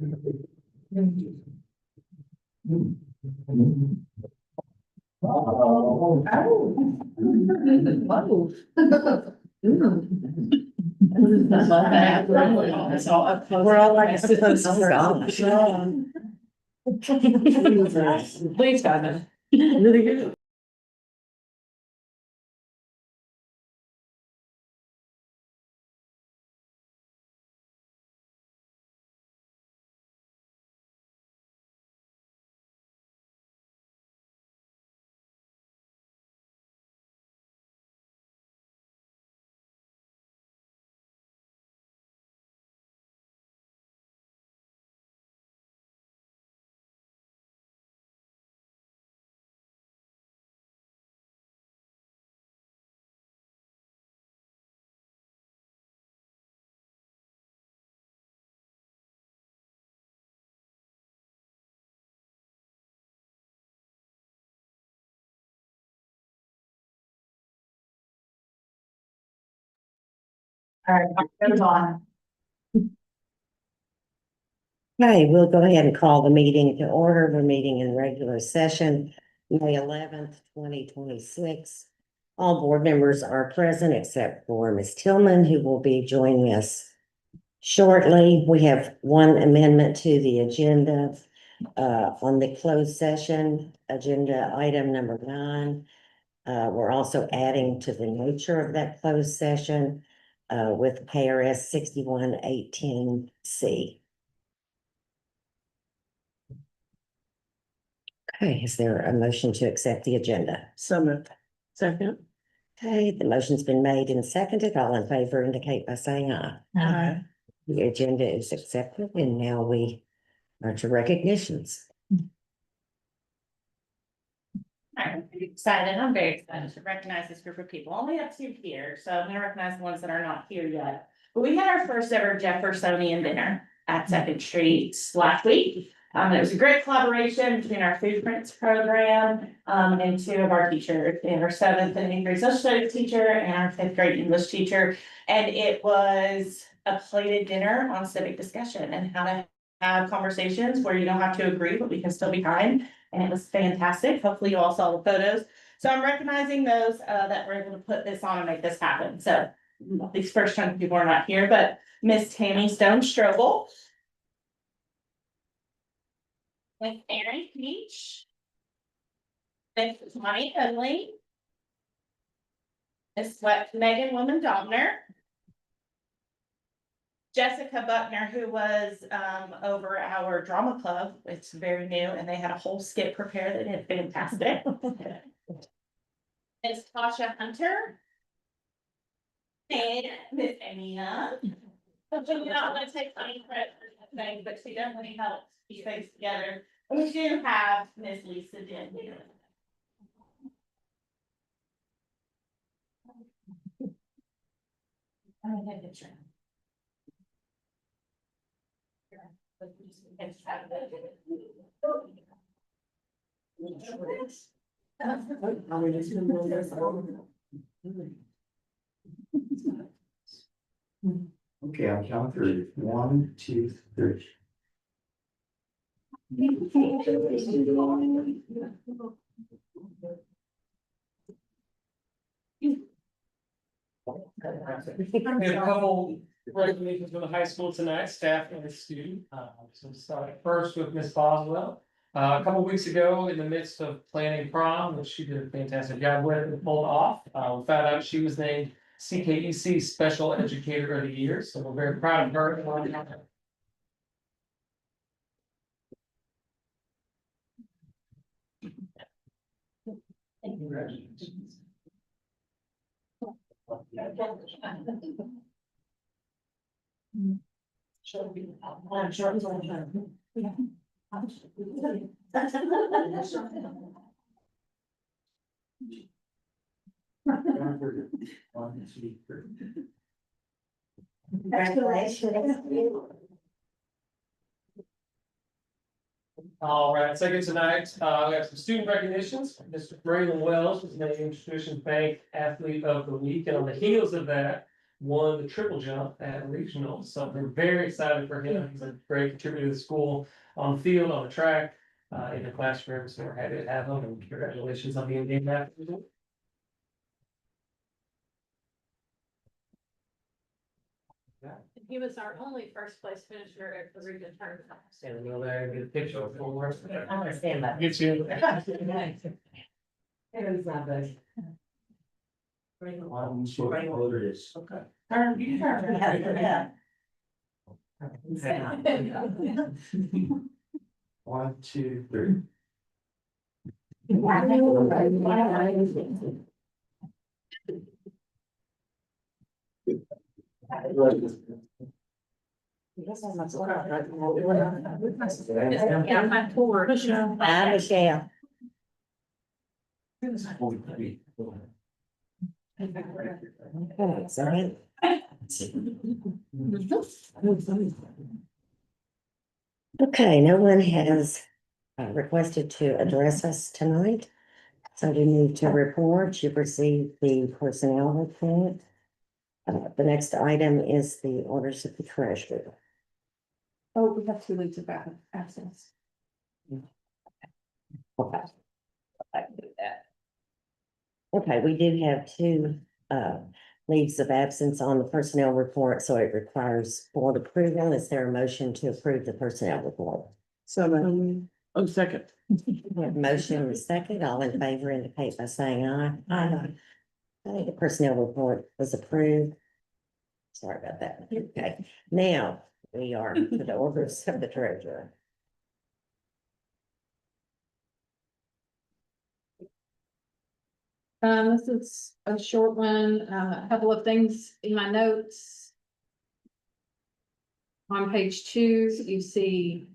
Oh. We're all like supposed to stop. Please, God. Really good. All right, goes on. Okay, we'll go ahead and call the meeting to order. We're meeting in regular session, May 11th, 2026. All board members are present except for Ms. Tillman, who will be joining us shortly. We have one amendment to the agenda on the closed session, agenda item number 9. We're also adding to the nature of that closed session with KRS 6118C. Okay, is there a motion to accept the agenda? So moved. Second. Okay, the motion's been made and seconded. All in favor indicate by saying aye. Aye. The agenda is accepted and now we are to recognitions. I'm pretty excited. I'm very excited to recognize this group of people. Only have 2 here, so I'm gonna recognize the ones that are not here yet. But we had our first ever Jeffersonian dinner at Second Street last week. It was a great collaboration between our food prints program and 2 of our teachers, and our 7th and 8th grade social studies teacher and our 5th grade English teacher. And it was a plated dinner on civic discussion and how to have conversations where you don't have to agree, but we can still be kind. And it was fantastic. Hopefully you all saw the photos. So I'm recognizing those that were able to put this on and make this happen. So these first chunk of people are not here, but Miss Tammy Stone Strobel. With Aaron Peach. Miss Monty Finley. Miss Megan Woman Dobner. Jessica Buckner, who was over our drama club. It's very new and they had a whole skit prepared that did fantastic. Miss Tasha Hunter. And Miss Amy Young. Hopefully you don't want to take any credit for something, but she definitely helped keep things together. And we do have Miss Lisa Din here. I'm gonna get a picture. Okay, I'll count 3. 1, 2, 3. We have a couple recognitions for the high school tonight, staff and student. So start first with Miss Boswell. A couple weeks ago, in the midst of planning prom, which she did a fantastic job with and pulled off, we found out she was named CKEC Special Educator of the Year. So we're very proud of her. Congratulations. All right, second tonight, we have some student recognitions. Mr. Braylon Wells was named Tradition Bank Athlete of the Week, and on the heels of that, won the triple jump at regional, so we're very excited for him. He's a great contributor to the school on the field, on the track, in the classroom, so we're happy to have him, and congratulations on being named after him. He was our only first place finisher at the region tournament. Stand over there and get a picture for us. I'm gonna stand by. Get you. Here's my buddy. What it is. Okay. One, two, three. Yeah, my tour. Bye, Michelle. Okay, sorry. Okay, no one has requested to address us tonight. So we move to reports. You've received the personnel report. The next item is the orders of the treasurer. Oh, we have 2 weeks of absence. Okay. I can do that. Okay, we do have 2 leaves of absence on the personnel report, so it requires board approval. Is there a motion to approve the personnel report? So, oh, second. We have a motion and a second. All in favor indicate by saying aye. Aye. I think the personnel report was approved. Sorry about that. Okay, now we are to the orders of the treasurer. This is a short one, a couple of things in my notes. On page 2, you see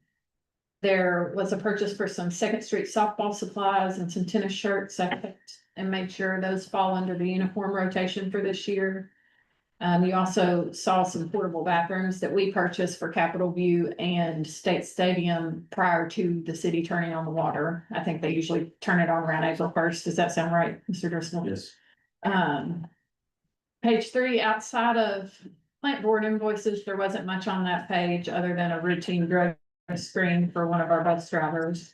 there was a purchase for some Second Street softball supplies and some tennis shirts. I picked and made sure those fall under the uniform rotation for this year. You also saw some portable bathrooms that we purchased for Capitol View and State Stadium prior to the city turning on the water. I think they usually turn it on around April 1st. Does that sound right, Mr. Driscoll? Yes. Page 3, outside of plant board invoices, there wasn't much on that page other than a routine drug screen for one of our bus drivers.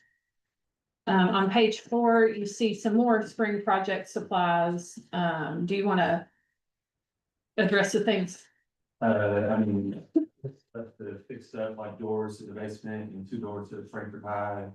On page 4, you see some more spring project supplies. Do you want to address the things? I mean, stuff to fix up like doors to the basement and 2 doors to the Frankfurt High.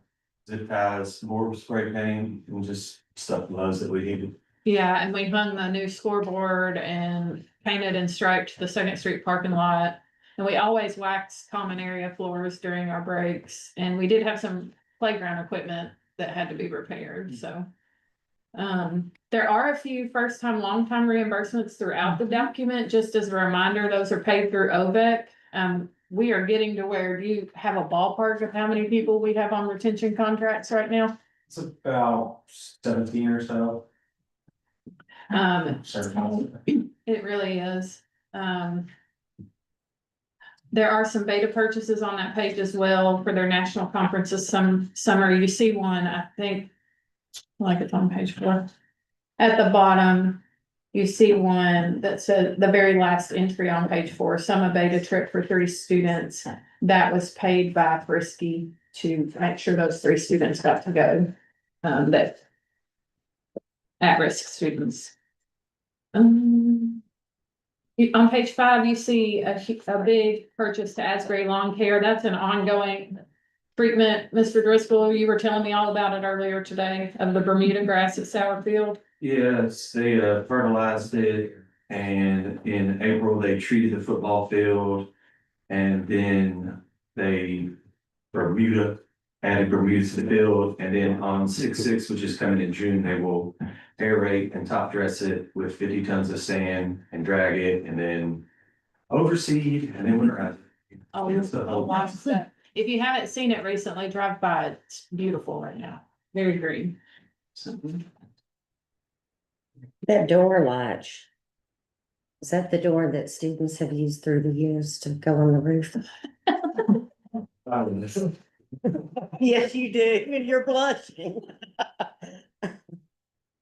Zip ties, more spray paint and just stuff lows that we needed. Yeah, and we hung the new scoreboard and painted and striped the Second Street parking lot. And we always wax common area floors during our breaks. And we did have some playground equipment that had to be repaired, so. There are a few first-time, long-time reimbursements throughout the document. Just as a reminder, those are paid through OVEC. We are getting to where, do you have a ballpark of how many people we have on retention contracts right now? It's about 17 or so. It really is. There are some beta purchases on that page as well for their national conferences. Some summer, you see one, I think, like it's on page 4. At the bottom, you see one that says the very last entry on page 4, summer beta trip for 3 students. That was paid by Frisky to make sure those 3 students got to go. That at-risk students. On page 5, you see a big purchase to Asbury Lawn Care. That's an ongoing treatment. Mr. Driscoll, you were telling me all about it earlier today of the Bermuda grass at Sourfield. Yes, they fertilized it and in April they treated the football field. And then they added Bermuda to the field, and then on 6/6, which is coming in June, they will aerate and top dress it with 50 tons of sand and drag it and then overseed and then winterize it. Oh, It's the whole- lots of stuff. If you haven't seen it recently, drive by it. It's beautiful right now. Very green. That door latch. Is that the door that students have used through the years to go on the roof? Yes, you do, and you're blushing.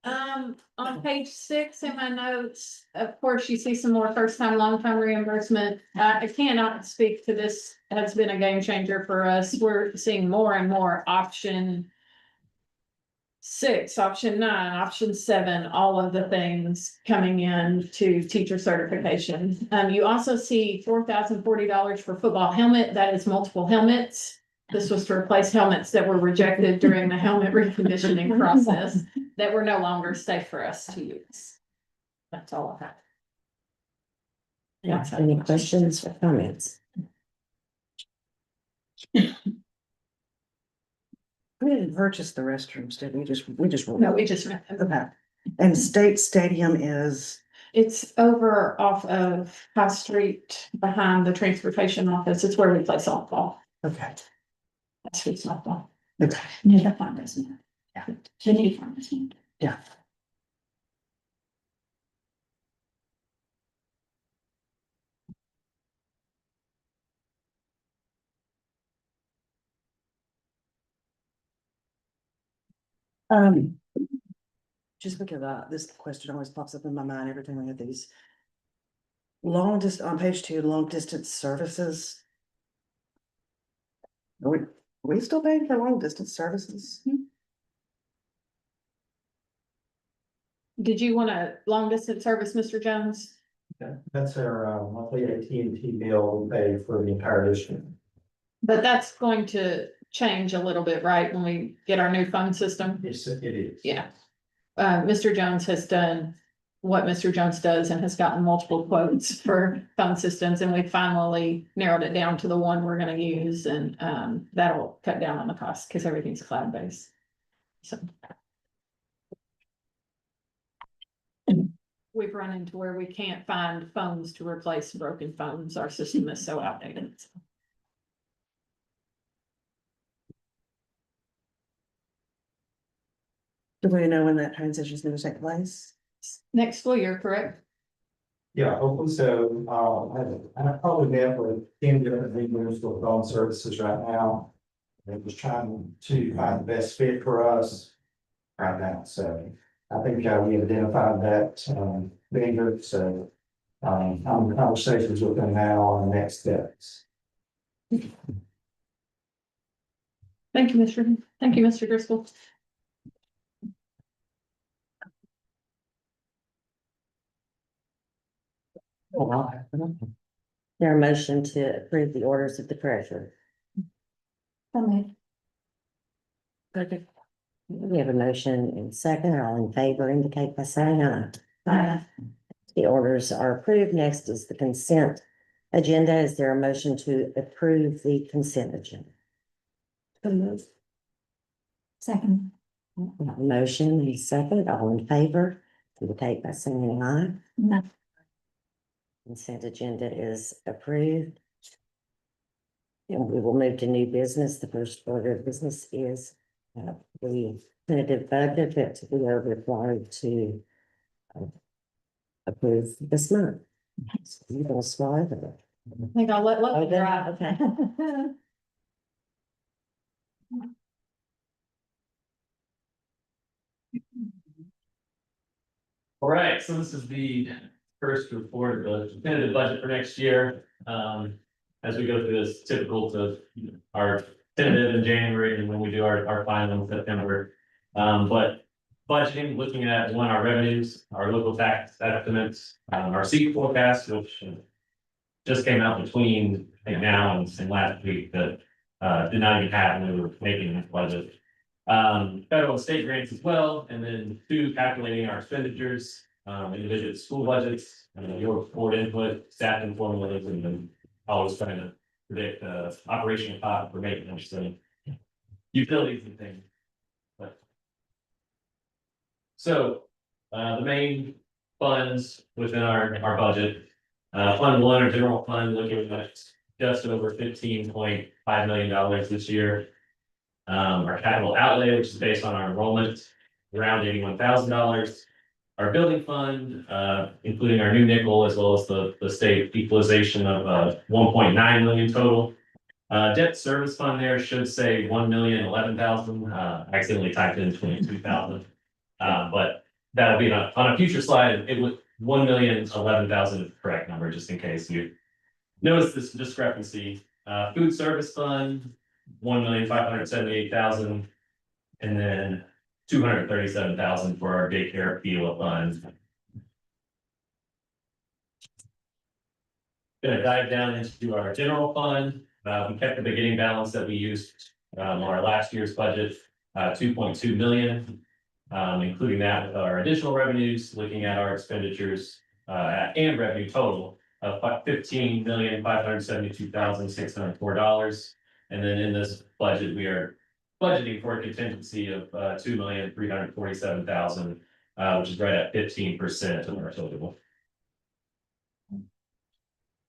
On page 6 in my notes, of course, you see some more first time, long time reimbursement. I cannot speak to this. Has been a game changer for us. We're seeing more and more option 6, option 9, option 7, all of the things coming in to teacher certification. You also see $4,040 for football helmet. That is multiple helmets. This was to replace helmets that were rejected during the helmet reconditioning process that were no longer safe for us to use. That's all I have. Any questions or comments? We didn't purchase the restrooms, did we? We just. No, we just rent them. Okay. And State Stadium is, It's over off of High Street behind the transportation office. It's where we play softball. okay, That's street softball. okay, Near the farmer's. Yeah. The new farmer's. yeah. Um. Just because this question always pops up in my mind every time we have these. On page 2, long distance services. Are we still paying for long distance services? Did you want a long distance service, Mr. Jones? That's our monthly AT&T bill we pay for the entire district. But that's going to change a little bit, right, when we get our new phone system? Yes, it is. Yeah. Mr. Jones has done what Mr. Jones does and has gotten multiple quotes for phone systems, and we finally narrowed it down to the one we're gonna use, and that'll cut down on the cost because everything's cloud-based. So. We've run into where we can't find phones to replace broken phones. Our system is so outdated. Do we know when that transition is going to take place? Next school year, correct? Yeah, hopefully so. I probably met with 10 different vendors for phone services right now. They're just trying to find the best fit for us right now. So I think we identified that vendor. So I'm in conversations with them now on the next steps. Thank you, Mr. Driscoll. There a motion to approve the orders of the treasurer? Okay. We have a motion and second. All in favor indicate by saying aye. Aye. The orders are approved. Next is the consent agenda. Is there a motion to approve the consent agenda? Second. Motion and second. All in favor indicate by saying aye. No. Consent agenda is approved. And we will move to new business. The first order of business is the tentative budget that we are required to approve this month. You gonna swallow it? I think I'll let Oh, you then, drive. okay. All right, so this is the first report of the definitive budget for next year. As we go through this, typical to our tentative in January and when we do our final in September. But budgeting, looking at our revenues, our local tax estimates, our seat forecast, which just came out between I think now and last week that did not even have when we were making this budget. Federal and state grants as well, and then 2, calculating our expenditures, individual school budgets, your board input, staffing formulas, and then always trying to predict operational cost for maintenance and utilities and things. So the main funds within our budget, Fund 1 or general fund, looking at just over $15.5 million this year. Our capital outlay, which is based on our enrollment, around $81,000. Our building fund, including our new nickel as well as the state equalization of 1.9 million total. Debt service fund there should say 1,011,000. Accidentally typed in 22,000. But that'll be on a future slide, it was 1,011,000 correct number, just in case you notice this discrepancy. Food service fund, 1,578,000. And then 237,000 for our daycare FILA fund. Gonna dive down into our general fund. We kept the beginning balance that we used on our last year's budget, 2.2 million. Including that with our additional revenues, looking at our expenditures and revenue total of $15,572,604. And then in this budget, we are budgeting for a contingency of $2,347,000, which is right at 15% of our total.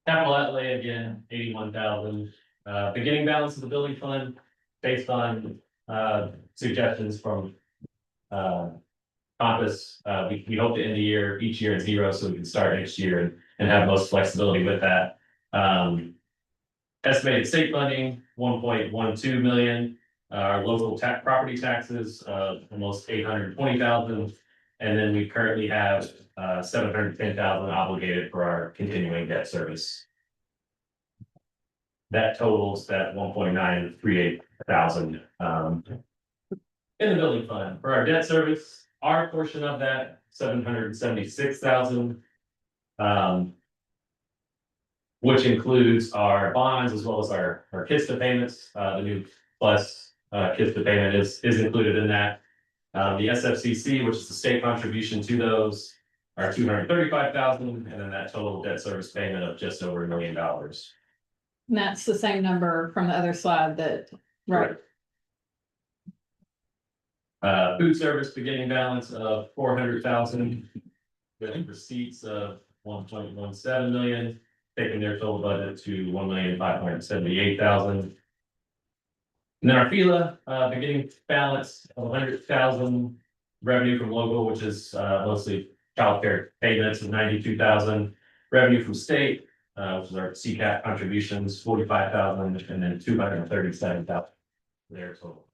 Capital outlay again, 81,000. Beginning balance of the building fund, based on suggestions from Compass. We hope to end the year each year at 0, so we can start next year and have most flexibility with that. Estimated state funding, 1.12 million. Our local property taxes, almost 820,000. And then we currently have 710,000 obligated for our continuing debt service. That totals that 1.938 thousand in the building fund. For our debt service, our portion of that 776,000. Which includes our bonds as well as our KISTA payments. The new plus KISTA payment is included in that. The SFCC, which is the state contribution to those, are 235,000, and then that total debt service payment of just over $1 million. And that's the same number from the other slide that, right? Food service beginning balance of 400,000, with receipts of 1.17 million, taking their total budget to 1,578,000. And then our FILA beginning balance of 100,000, revenue from local, which is mostly childcare payments of 92,000, revenue from state, which is our CCAP contributions, 45,000, and then 237,000 their total.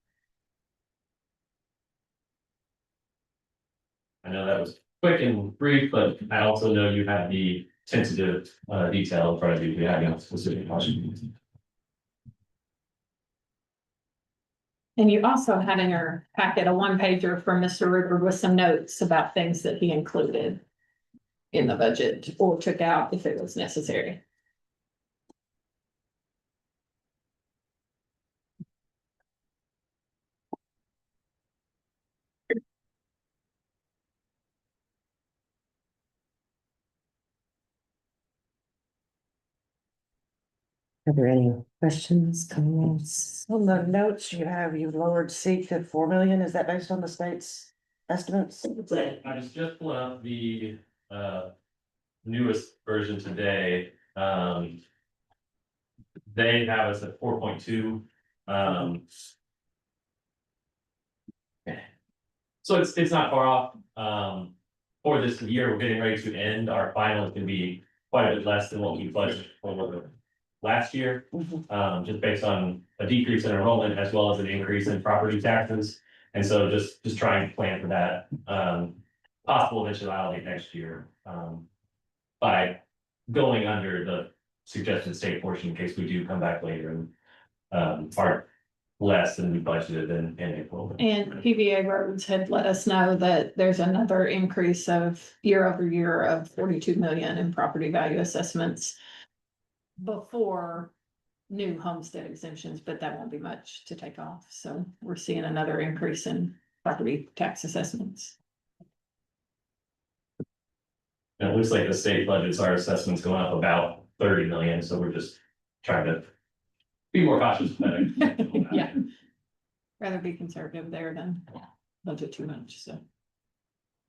I know that was quick and brief, but I also know you have the tentative detail in front of you if you have any specific questions. And you also had in your packet a one-pager from Mr. River with some notes about things that he included in the budget or took out if it was necessary. Are there any questions, comments? On the notes you have, you lowered C to 4 million. Is that based on the state's estimates? I was just pulling up the newest version today. They have us at 4.2. So it's not far off. For this year, we're getting ready to end. Our final is going to be quite a bit less than what we budgeted for last year. Just based on a decrease in enrollment as well as an increase in property taxes. And so just trying to plan for that possible eventuality next year by going under the suggested state portion in case we do come back later and are less than we budgeted in April. And PVA Roads had let us know that there's another increase of year over year of 42 million in property value assessments before new homestead exemptions, but that won't be much to take off. So we're seeing another increase in property tax assessments. And it looks like the state budgets, our assessments going up about 30 million, so we're just trying to be more cautious about it. Yeah. Rather be conservative there than budget too much, so.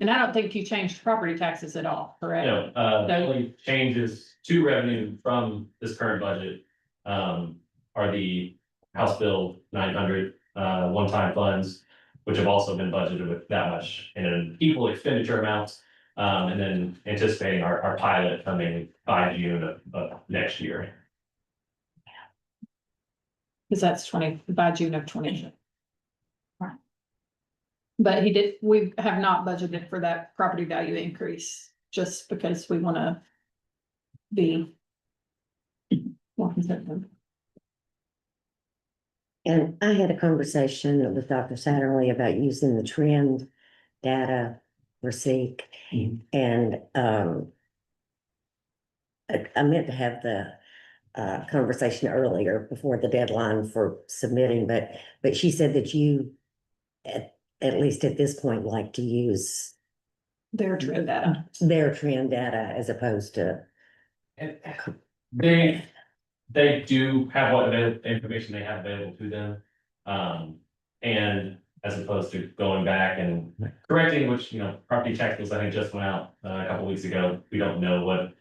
And I don't think you changed property taxes at all, correct? No, the only changes to revenue from this current budget are the House Bill 900 one-time funds, which have also been budgeted with that much in an equal expenditure amounts. And then anticipating our pilot coming by June of next year. Because that's by June of 20. Right. But we have not budgeted for that property value increase, just because we wanna be more conservative. And I had a conversation with Dr. Satterley about using the trend data for SEEK. And I meant to have the conversation earlier before the deadline for submitting, but she said that you at least at this point like to use Their trend data. their trend data as opposed to. And they do have what information they have available to them. And as opposed to going back and correcting, which, property tax bills, I think, just went out a couple weeks ago. We don't know what,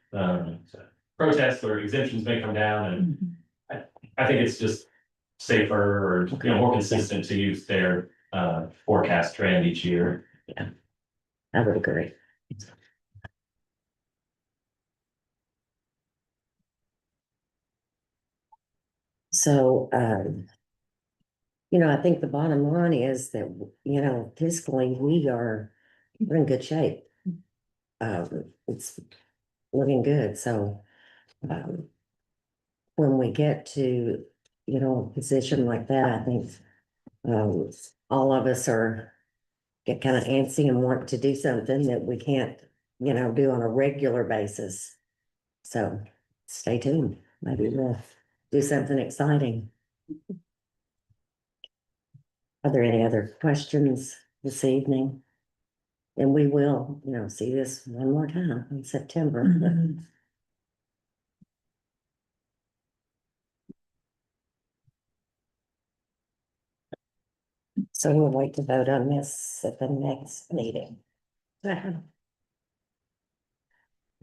protests or exemptions may come down, and I think it's just safer or, more consistent to use their, forecast trend each year. I would agree. So, I think the bottom line is that, fiscally, we're in good shape. It's looking good, so, when we get to, a position like that, I think, all of us get kind of antsy and want to do something that we can't, do on a regular basis. So stay tuned. Maybe we'll do something exciting. Are there any other questions this evening? And we will, see this one more time in September. So we'll wait to vote on this at the next meeting. Okay,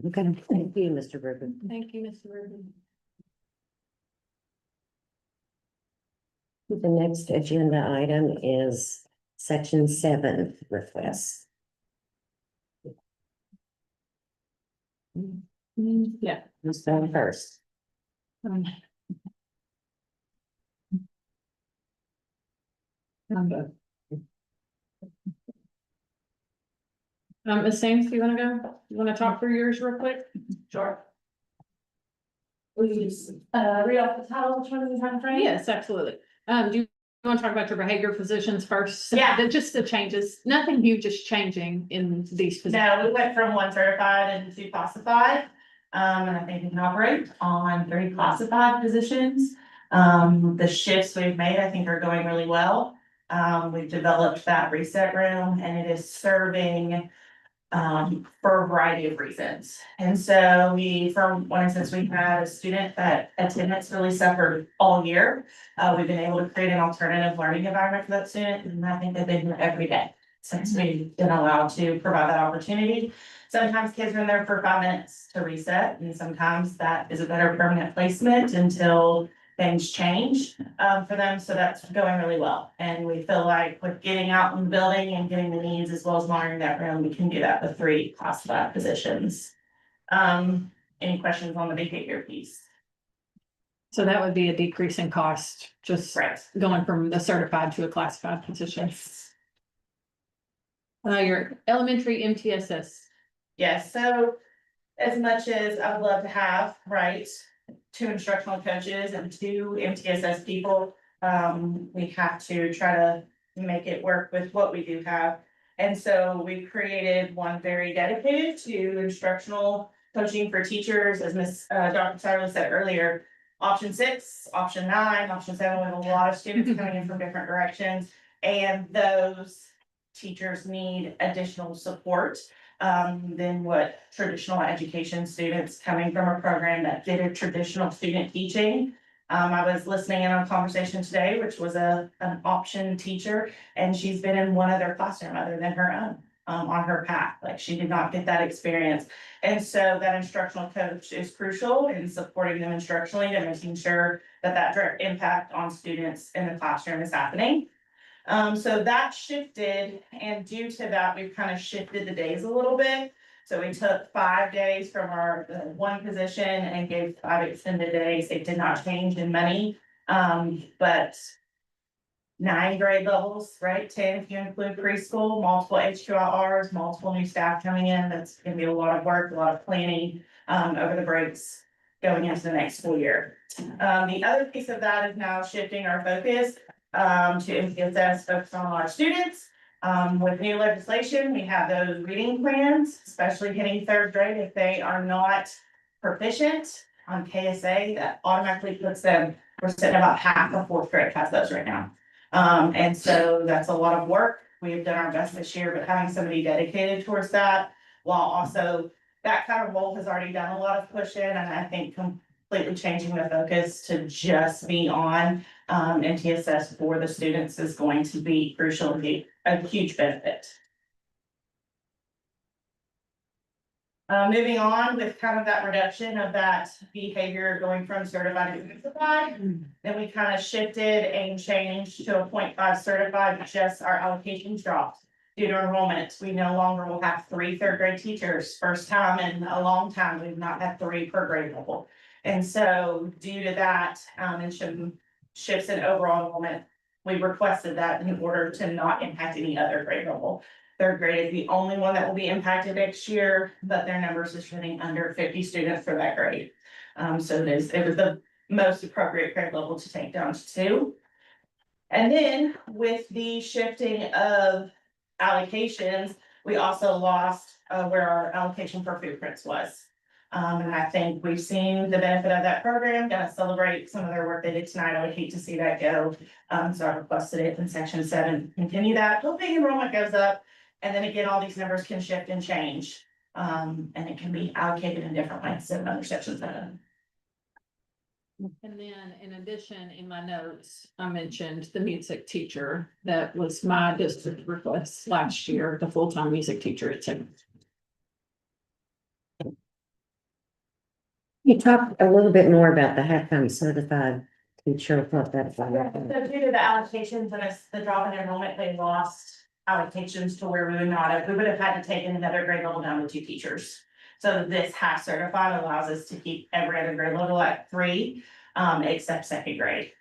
thank you, Mr. Rubin. Thank you, Mr. Rubin. The next agenda item is section 7 requests. Yeah. Who's going first? Um, Ms. Sames, do you wanna go? You wanna talk through yours real quick? Sure. Please, read off the title, which one is the time frame? Yes, absolutely. Do you wanna talk about your behavior positions first? Yeah. Just the changes, nothing huge is changing in these positions. No, we went from 1 certified and 2 classified. And I think we can operate on 3 classified positions. The shifts we've made, I think, are going really well. We've developed that reset room, and it is serving for a variety of reasons. And so for one instance, we had a student that attendance really suffered all year. We've been able to create an alternative learning environment for that student, and I think they've been here every day since we've been allowed to provide that opportunity. Sometimes kids are in there for 5 minutes to reset, and sometimes that is a better permanent placement until things change for them. So that's going really well. And we feel like with getting out in the building and getting the needs as well as monitoring that room, we can do that with 3 classified positions. Any questions on the behavior piece? So that would be a decrease in cost, just Right. going from the certified to a classified position. Your elementary MTSS. Yes, so as much as I would love to have, right, 2 instructional coaches and 2 MTSS people, we have to try to make it work with what we do have. And so we created one very dedicated to instructional coaching for teachers, as Dr. Satterley said earlier. Option 6, option 9, option 7, we have a lot of students coming in from different directions, and those teachers need additional support than what traditional education students coming from a program that did a traditional student teaching. I was listening in on a conversation today, which was an option teacher, and she's been in one other classroom other than her own on her path. Like, she did not get that experience. And so that instructional coach is crucial in supporting them instructionally and making sure that that direct impact on students in the classroom is happening. So that shifted, and due to that, we've kind of shifted the days a little bit. So we took 5 days from our one position and gave 5 extended days. It did not change in money, but 9 grade levels, right? 10 if you include preschool, multiple HQRs, multiple new staff coming in. That's gonna be a lot of work, a lot of planning over the breaks going into the next school year. The other piece of that is now shifting our focus to MTSS, focus on our students. With new legislation, we have those reading plans, especially hitting 3rd grade if they are not proficient on KSA, that automatically puts them, we're sitting about half of 4th grade has those right now. And so that's a lot of work. We've done our best this year, but having somebody dedicated towards that, while also that kind of role has already done a lot of pushing, and I think completely changing the focus to just be on MTSS for the students is going to be crucial and be a huge benefit. Moving on with kind of that reduction of that behavior going from certified to certified, then we kind of shifted and changed to a 0.5 certified, just our allocations dropped. Due to enrollment, we no longer will have 3 3rd grade teachers, first time in a long time, we've not had 3 per grade level. And so due to that, and some shifts in overall enrollment, we requested that in order to not impact any other grade level. 3rd grade is the only one that will be impacted next year, but their numbers is running under 50 students for that grade. So it was the most appropriate grade level to take down to 2. And then with the shifting of allocations, we also lost where our allocation for footprints was. And I think we've seen the benefit of that program, gonna celebrate some of their work they did tonight. I would hate to see that go. So I requested it in section 7, continue that, hoping enrollment goes up. And then again, all these numbers can shift and change. And it can be allocated in different ways than other sections. And then in addition, in my notes, I mentioned the music teacher. That was my district request last year, the full-time music teacher at Timmons. You talked a little bit more about the halftime certified teacher, what that's. So due to the allocations and the drop in enrollment, they lost allocations to where we would not have, we would have had to take another grade level down to 2 teachers. So this half certified allows us to keep every other grade level at 3, except 2nd grade.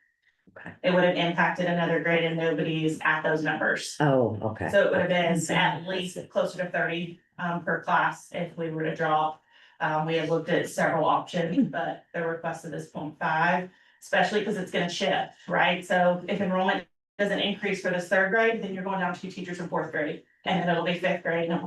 Okay. It would have impacted another grade and nobody's at those numbers. Oh, okay. So it would have been at least closer to 30 per class if we were to drop. We had looked at several options, but the request of this 0.5, especially because it's gonna shift, right? So if enrollment doesn't increase for this 3rd grade, then you're going down to 2 teachers in 4th grade. And then it'll be 5th grade, and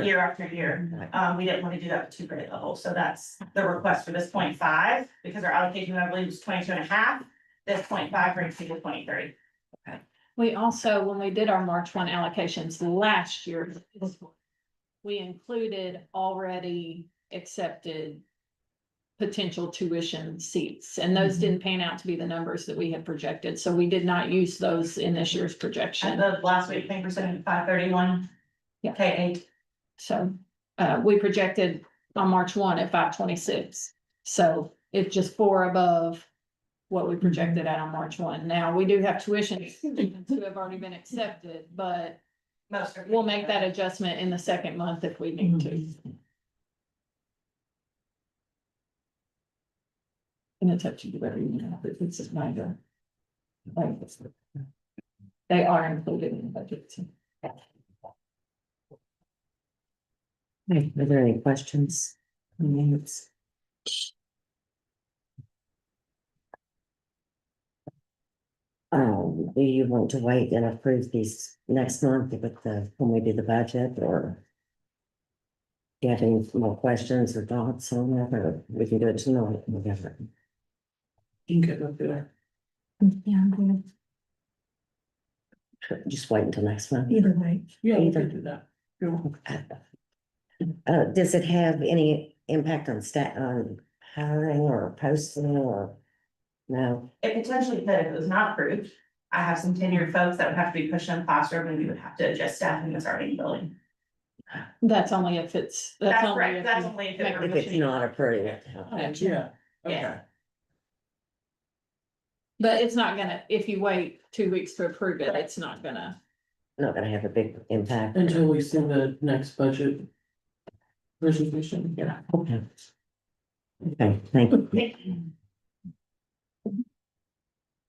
year after year. We didn't want to do that with 2 grade levels, so that's the request for this 0.5, because our allocation, I believe, was 22.5. This 0.5 brings you to 23. We also, when we did our March 1 allocations last year, we included already accepted potential tuition seats, and those didn't pan out to be the numbers that we had projected, so we did not use those in this year's And projection. the last week, I think we're sitting at 531. Yeah. K8. So, we projected on March 1 at 526, so it's just 4 above what we projected at on March 1. Now, we do have tuition students who have already been accepted, but Most of we'll make that adjustment in the 2nd month if we need to. And it's up to you whether you know, but it's just my, they are included in the budget. Hey, are there any questions? Comments? Do you want to wait and approve these next month with when we do the budget, or? Do you have any more questions or thoughts on that, or we can do it tonight, whatever. You can go through there. Yeah, I'm good. Just wait until next month. Either way. Yeah, we Either. can do that. Does it have any impact on on hiring or posting or? No, It potentially could if it was not approved. I have some tenured folks that would have to be pushed in the classroom, and we would have to adjust staffing that's already in the building. That's only if it's, That's only correct, if that's you only if make it a were. if it's not approved. Yeah, Yeah. okay. But it's not gonna, if you wait 2 weeks to approve it, it's not gonna. Not gonna have a big impact. Until we see the next budget presentation, yeah. Okay. Okay, thank you.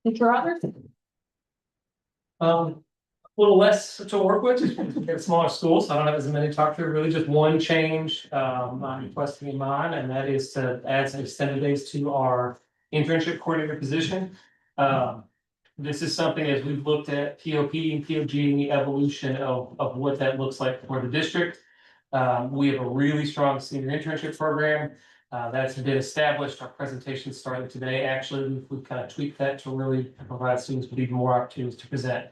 Mr. Roberts? A little less to work with, just because we get smaller schools, so I don't have as many to talk through, really just one change, I'm requesting in mind, and that is to add some extended days to our internship coordinator position. This is something as we've looked at POP and POG and the evolution of what that looks like for the district. We have a really strong senior internship program, that's been established. Our presentation started today. Actually, we've kind of tweaked that to really provide students with even more opportunities to present.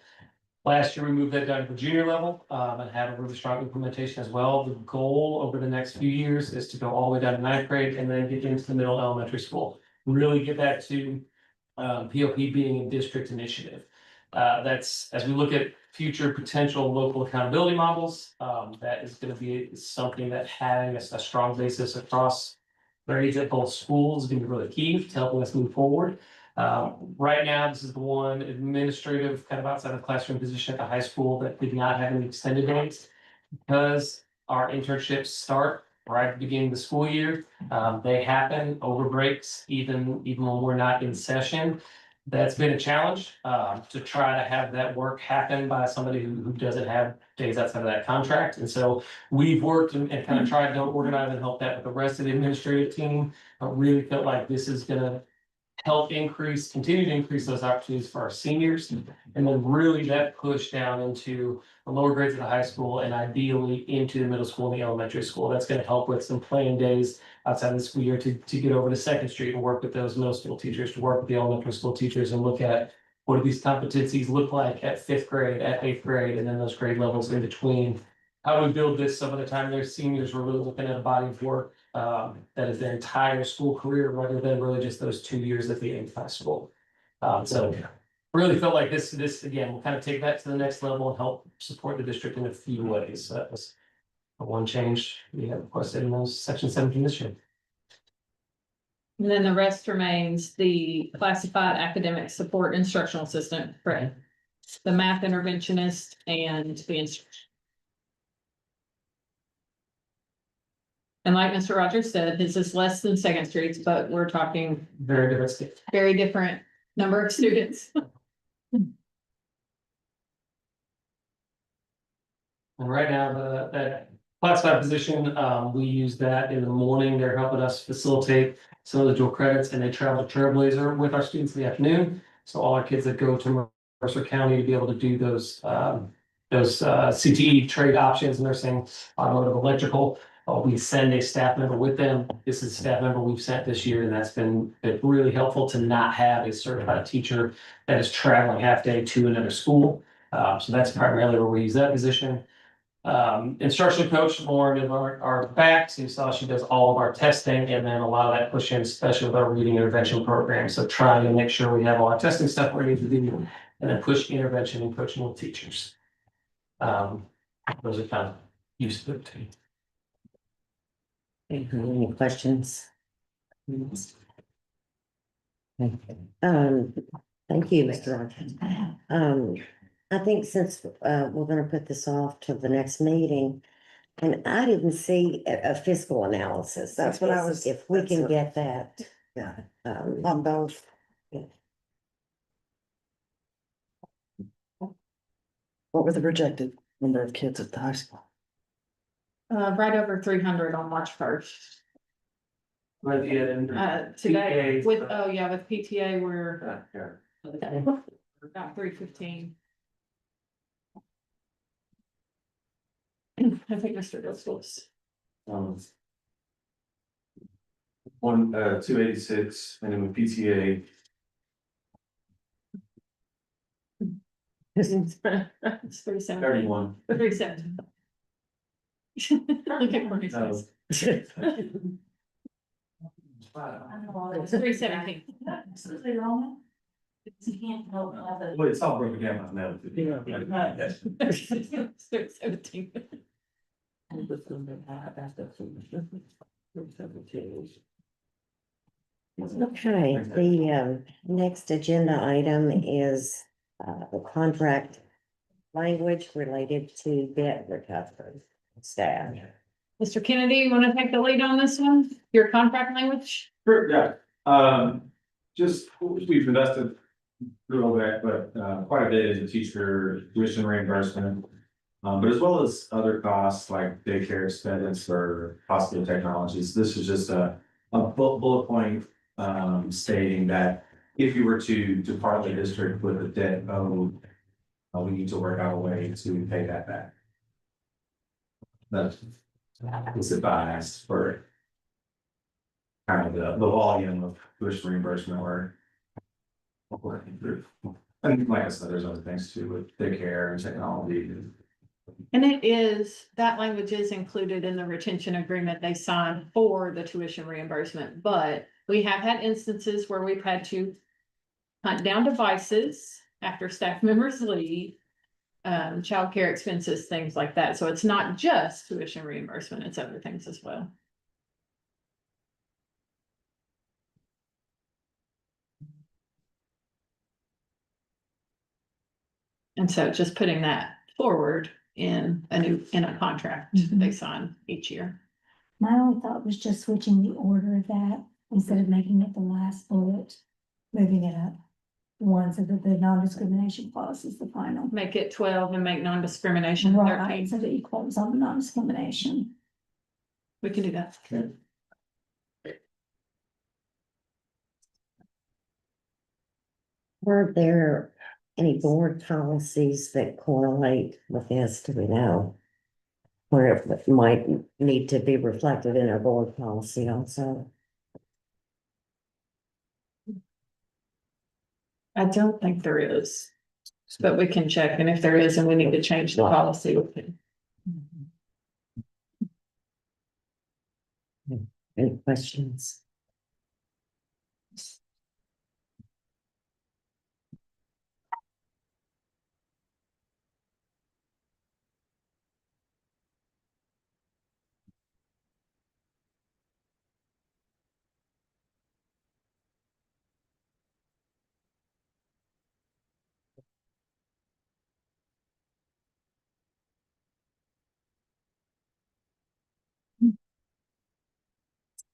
Last year, we moved that down to the junior level, and had a really strong implementation as well. The goal over the next few years is to go all the way down to ninth grade and then get into the middle elementary school. Really get that to POP being a district initiative. That's, as we look at future potential local accountability models, that is gonna be something that having a strong basis across grades at both schools is gonna be really key to helping us move forward. Right now, this is the one administrative kind of outside of classroom position at the high school that did not have any extended days. Because our internships start right at the beginning of the school year, they happen over breaks, even when we're not in session. That's been a challenge, to try to have that work happen by somebody who doesn't have days outside of that contract. And so we've worked and kind of tried to organize and help that with the rest of the administrative team. I really felt like this is gonna help continue to increase those opportunities for our seniors. And then really that push down into the lower grades of the high school and ideally into the middle school and the elementary school. That's gonna help with some playing days outside of the school year to get over to Second Street and work with those middle school teachers, to work with the elementary school teachers and look at what do these competencies look like at fifth grade, at eighth grade, and then those grade levels in between. How do we build this some of the time their seniors were really looking at a body of work that is their entire school career rather than really just those 2 years at the end of high school. So really felt like this again will kind of take that to the next level and help support the district in a few ways. So that was one change we have requested in those section 17 this year. And then the rest remains the classified academic support instructional assistant, Fred, the math interventionist and the instruction. And like Mr. Rogers said, this is less than Second Street's, but we're talking Very different. very different number of students. And right now, that classified position, we use that in the morning. They're helping us facilitate some of the dual credits, and they travel to Trailblazer with our students in the afternoon. So all our kids that go to Mercer County to be able to do those CTE trade options, nursing, automotive, electrical. We send a staff member with them. This is a staff member we've sent this year, and that's been really helpful to not have a certified teacher that is traveling half day to another school. So that's primarily where we use that position. Instructional coach Lauren is our back. So you saw she does all of our testing and then a lot of that push in, especially with our reading intervention program. So trying to make sure we have all our testing stuff where we need to do and then push intervention and coaching with teachers. Those are kind of useful too. Any questions? Thank you, Mr. Rogers. I think since we're gonna put this off to the next meeting, and I didn't see a fiscal analysis. That's what I was- If we can get that. Yeah. Um, On both. What were the projected number of kids at the high school? Right over 300 on March 1st. Right, yeah, and Today PTA. with, oh yeah, with PTA, we're Yeah. about 315. I think Mr. Driscoll's. 286, and then with PTA, It's 370. 31. 370. Look at Courtney's face. It's 317. Well, it's all broken down now. It's 317. Okay, the next agenda item is the contract language related to debt recovery staff. Mr. Kennedy, you want to take the lead on this one? Your contract language? Sure, yeah, just, we've invested little bit, but quite a bit is the teacher tuition reimbursement. But as well as other costs like daycare expense or hospital technologies. This is just a bullet point stating that if you were to depart the district with a debt owed, we need to work out a way to pay that back. That is advised for kind of the volume of tuition reimbursement we're working through. And like I said, there's other things too with daycare and technology. And it is, that language is included in the retention agreement they signed for the tuition reimbursement, but we have had instances where we've had to hunt down devices after staff members leave, childcare expenses, things like that. So it's not just tuition reimbursement, it's other things as well. And so just putting that forward in a contract that they sign each year. My only thought was just switching the order of that instead of making it the last bullet, moving it up. One, so that the non-discrimination clause is the final. Make it 12 and make non-discrimination Right, 13. so that you close on the non-discrimination. We can do that. Okay. Were there any board policies that correlate with this, do we know? Where it might need to be reflected in our board policy also? I don't think there is, but we can check, and if there is, and we need to change the policy, we can. Any questions?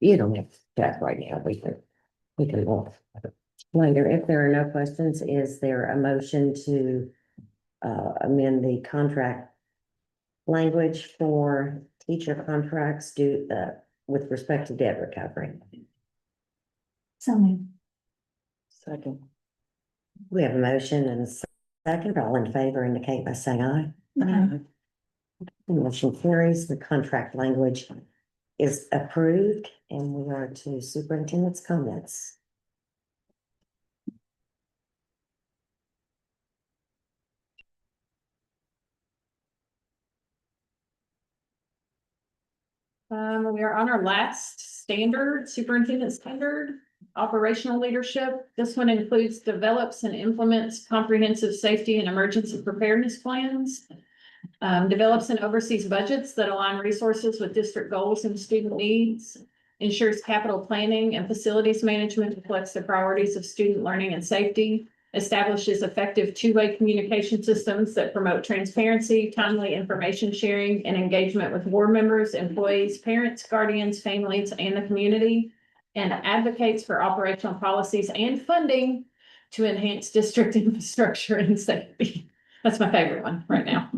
You don't have to check right now, we can look later. If there are no questions, is there a motion to amend the contract language for teacher contracts due with respect to debt recovery? So moved. Second. We have a motion and a second. All in favor indicate by saying aye. Okay. The motion carries. The contract language is approved, and we are to superintendent's comments. We are on our last standard, superintendent standard, operational leadership. This one includes develops and implements comprehensive safety and emergency preparedness plans. Develops and oversees budgets that align resources with district goals and student needs. Ensures capital planning and facilities management reflects the priorities of student learning and safety. Establishes effective two-way communication systems that promote transparency, timely information sharing, and engagement with board members, employees, parents, guardians, families, and the community. And advocates for operational policies and funding to enhance district infrastructure and safety. That's my favorite one right now.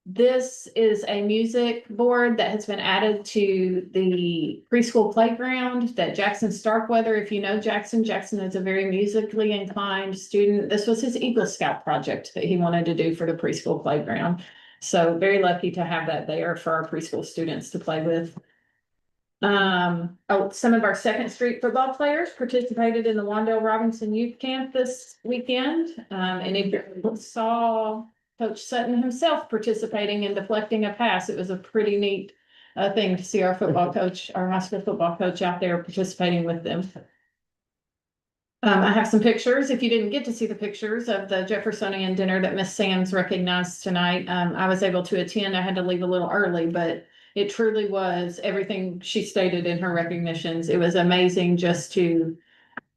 This is a music board that has been added to the preschool playground that Jackson Starkweather, if you know Jackson is a very musically inclined student. This was his Eagle Scout project that he wanted to do for the preschool playground. So very lucky to have that there for our preschool students to play with. Some of our Second Street football players participated in the Wandale Robinson Youth Camp this weekend. And if you saw Coach Sutton himself participating in deflecting a pass, it was a pretty neat thing to see our football coach, our high school football coach out there participating with them. I have some pictures. If you didn't get to see the pictures of the Jeffersonian dinner that Miss Sands recognized tonight, I was able to attend. I had to leave a little early, but it truly was everything she stated in her recognitions. It was amazing just to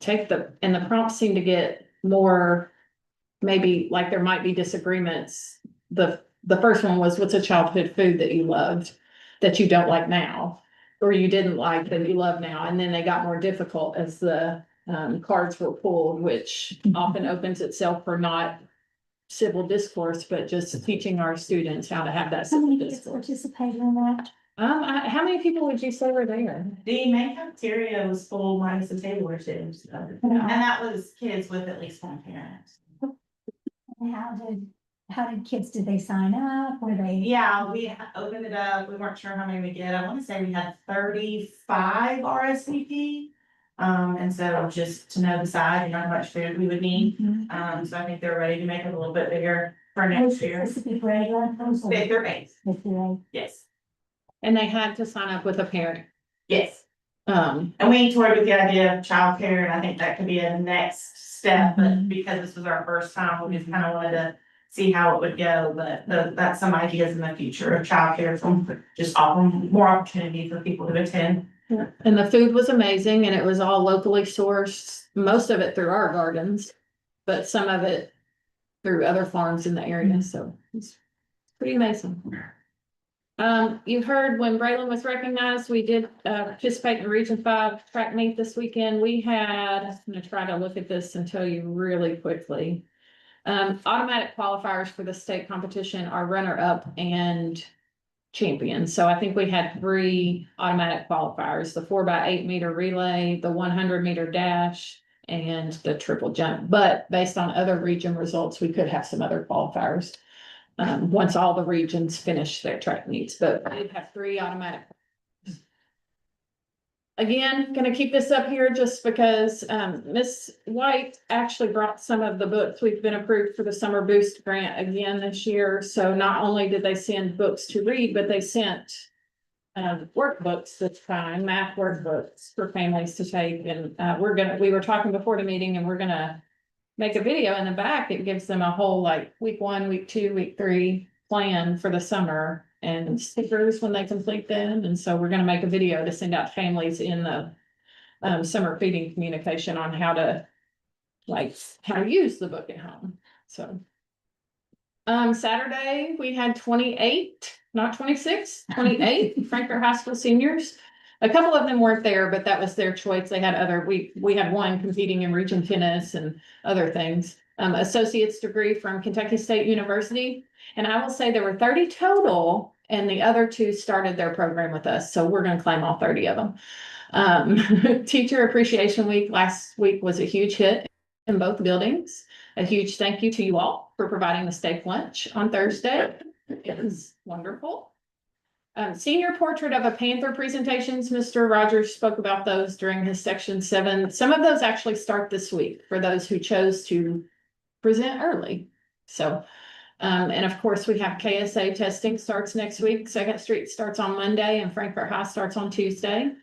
take and the prompts seem to get more, maybe like there might be disagreements. The first one was, what's a childhood food that you loved that you don't like now? or you didn't like that you love now, and then they got more difficult as the cards were pulled, which often opens itself for not civil discourse, but just teaching our students how to have that How civil many kids discourse. participated in that? How many people would you say were there? The main cafeteria was full minus the table or two, so, and that was kids with at least one parent. And how did kids, did they sign up? Were they? Yeah, we opened it up, we weren't sure how many we get, I wanna say we had 35 RSVP. And so just to know the size and how much food we would need, Mhm. so I think they're ready to make it a little bit bigger for Was next it year. supposed to be regular? Fifth or eighth, yes, And they had to sign up with a parent. yes. Um, And we toyed with the idea of childcare, and I think that could be a next step, but Mhm. because this was our first time, we just kind of wanted to see how it would go, but that's some ideas in the future of childcare, from just offering more opportunity for people to attend. and the food was amazing, and it was all locally sourced, most of it through our gardens, but some of it through other farms in the area, so it's pretty amazing. You heard when Braylon was recognized, we did participate in Region 5 track meet this weekend. We had, I'm gonna try to look at this and tell you really quickly. Automatic qualifiers for the state competition are runner-up and champion. So I think we had 3 automatic qualifiers: the 4x8 meter relay, the 100 meter dash, and the triple jump. But based on other region results, we could have some other qualifiers once all the regions finish their track meets, but we did have 3 automatic. Again, gonna keep this up here just because Miss White actually brought some of the books. We've been approved for the Summer Boost Grant again this year. So not only did they send books to read, but they sent workbooks this time, math workbooks for families to take. And we were talking before the meeting, and we're gonna make a video in the back. It gives them a whole like week 1, week 2, week 3 plan for the summer, and stickers when they complete them. And so we're gonna make a video to send out to families in the summer feeding communication on how to use the book at home. So Saturday, we had 28, not 26, 28 Frankfurt High School seniors. A couple of them weren't there, but that was their choice. They had we had one competing in region tennis and other things. Associate's degree from Kentucky State University. And I will say there were 30 total, and the other 2 started their program with us. So we're going to claim all 30 of them. Teacher Appreciation Week last week was a huge hit in both buildings. A huge thank you to you all for providing the steak lunch on Thursday. It was wonderful. Senior portrait of a Panther presentations. Mr. Rogers spoke about those during his section 7. Some of those actually start this week for those who chose to present early. So, and of course we have KSA testing starts next week. 2nd Street starts on Monday, and Frankfurt High starts on Tuesday.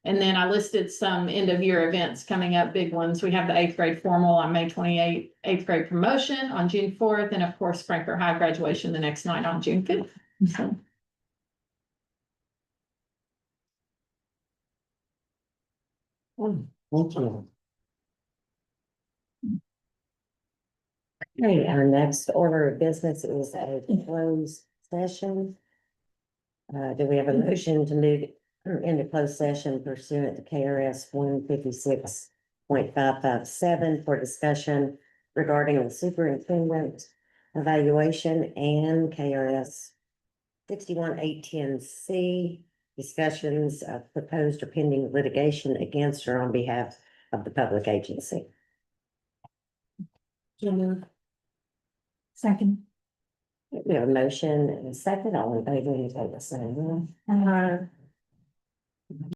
And then I listed some end of year events coming up, big ones. We have the 8th grade formal on May 28th, 8th grade promotion on June 4th, and of course Frankfurt High graduation the next night on June 5th. So. Thank you. Okay, our next order of business is a closed session. Do we have a motion to move into closed session pursuant to KRS 156.557 for discussion regarding the superintendent evaluation, and KRS 61810C, discussions of proposed or pending litigation against or on behalf of the public agency. Second. We have a motion and a second. All in favor, you take the same.